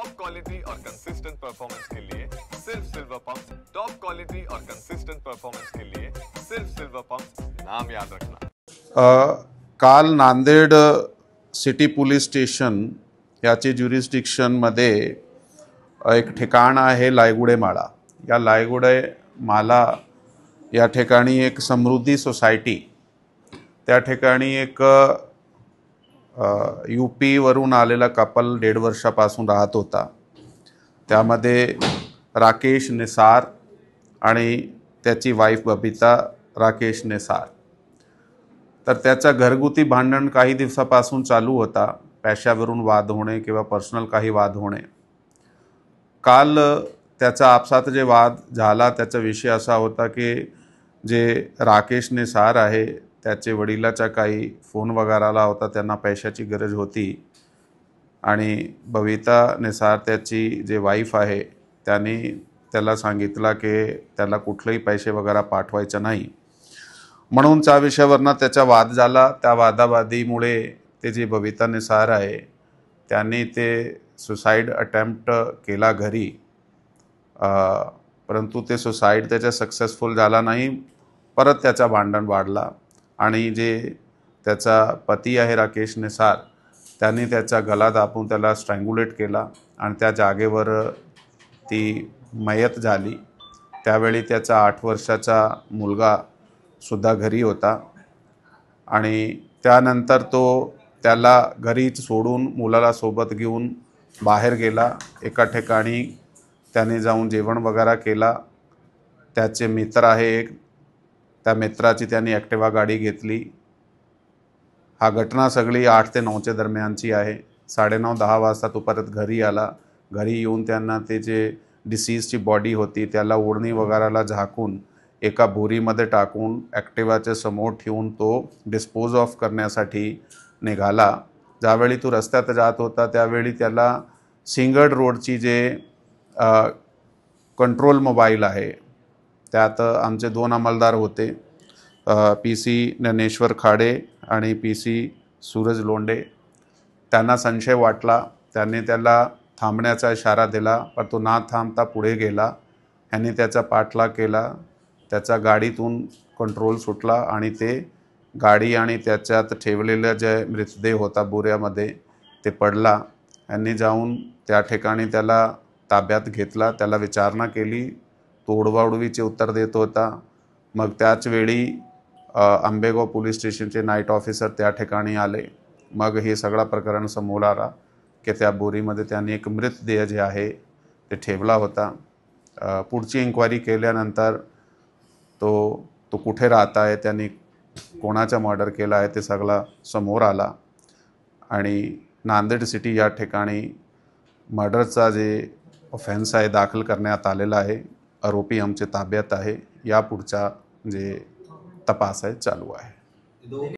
Top quality और consistent performance के लिए सिर्फ सिल्वर पंप। टॉप क्वालिटी और कंसिस्टेंट परफॉर्मेंस के लिए सिर्फ सिल्वर पंप, नाम याद रखना। काल नांदेड सिटी पोलीस स्टेशन याचे ज्युरिस्डिक्शनमध्ये एक ठिकाण आहे लायगुडे माळा। या लायगुडे माला या ठिकाणी एक समृद्धी सोसायटी, त्या ठिकाणी एक यूपी वरून आलेला कपल 1.5 वर्षापासून राहत होता। त्यामध्ये राकेश निसार आणि त्याची वाईफ बबिता राकेश निसार। तर त्याचा घरगुती भांडण काही दिवसापासून चालू होता, पैशावरून वाद होणे किंवा पर्सनल काही वाद होणे। काल त्याचा आपसात जे वाद झाला त्याचा विषय असा होता की जे राकेश निसार आहे त्याचे वडिलाचा काही फोन वगैरे आला होता, त्यांना पैशाची गरज होती आणि बबिता निसार त्याची जे वाईफ आहे त्याने त्याला सांगितलं की त्याला कुठलेही पैसे वगैरे पाठवायचे नाही, म्हणून त्या विषयावरनं त्याचा वाद झाला। त्या वादावादीमुळे ते जे बबिता निसार आहे त्यांनी ते सुसाइड अटेम्प्ट केला घरी, परंतु ते सुसाइड त्याचा सक्सेसफुल झाला नाही। परत त्याचा भांडण वाढला आणि जे त्याचा पती आहे राकेश निसार त्यांनी त्याचा गला दाबून त्याला स्ट्रँग्युलेट केला आणि त्या जागेवर ती मयत झाली। त्यावेळी त्याचा 8 वर्षाचा मुलगा सुद्धा घरी होता आणि त्यानंतर तो त्याला घरीच सोडून मुलाला सोबत घेऊन बाहेर गेला। एका ठिकाणी त्याने जाऊन जेवण वगैरे केला। त्याचे मित्र आहे एक, त्या मित्राची त्यांनी ॲक्टिवा गाडी घेतली। हा घटना सगळी 8 ते 9च्या दरम्यानची आहे। 9:30-10 वाजता तो परत घरी आला। घरी येऊन त्यांना ते जे डिसीजची बॉडी होती त्याला ओढणी वगैरेला झाकून एका बोरीमध्ये टाकून ॲक्टिवाच्या समोर ठेवून तो डिस्पोज ऑफ करण्यासाठी निघाला। ज्यावेळी तो रस्त्यात जात होता त्यावेळी त्याला सिंगड रोडची जे कंट्रोल मोबाईल आहे त्यात आमचे 2 अंमलदार होते, PC ज्ञानेश्वर खाडे आणि PC सूरज लोंढे। त्यांना संशय वाटला, त्यांनी त्याला थांबण्याचा इशारा दिला, पण तो ना थांबता पुढे गेला। ह्यांनी त्याचा पाठलाग केला, त्याचा गाडीतून कंट्रोल सुटला आणि ते गाडी आणि त्याच्यात ठेवलेला जे मृतदेह होता बोऱ्यामध्ये ते पडला। यांनी जाऊन त्या ठिकाणी त्याला ताब्यात घेतला, त्याला विचारणा केली, तो उडवाउडवीचे उत्तर देत होता। मग त्याच वेळी आंबेगाव पोलीस स्टेशनचे नाईट ऑफिसर त्या ठिकाणी आले। मग हे सगळा प्रकरण समोर आला की त्या बोरीमध्ये त्यांनी एक मृतदेह जे आहे ते ठेवला होता। पुढची इन्क्वायरी केल्यानंतर तो कुठे राहत आहे, त्यांनी कोणाचा मर्डर केला आहे ते सगळं समोर आला आणि नांदेड सिटी या ठिकाणी मर्डरचा जे ऑफेन्स आहे दाखल करण्यात आलेला आहे। आरोपी आमच्या ताब्यात आहे। या पुढचा जे तपास आहे चालू आहे।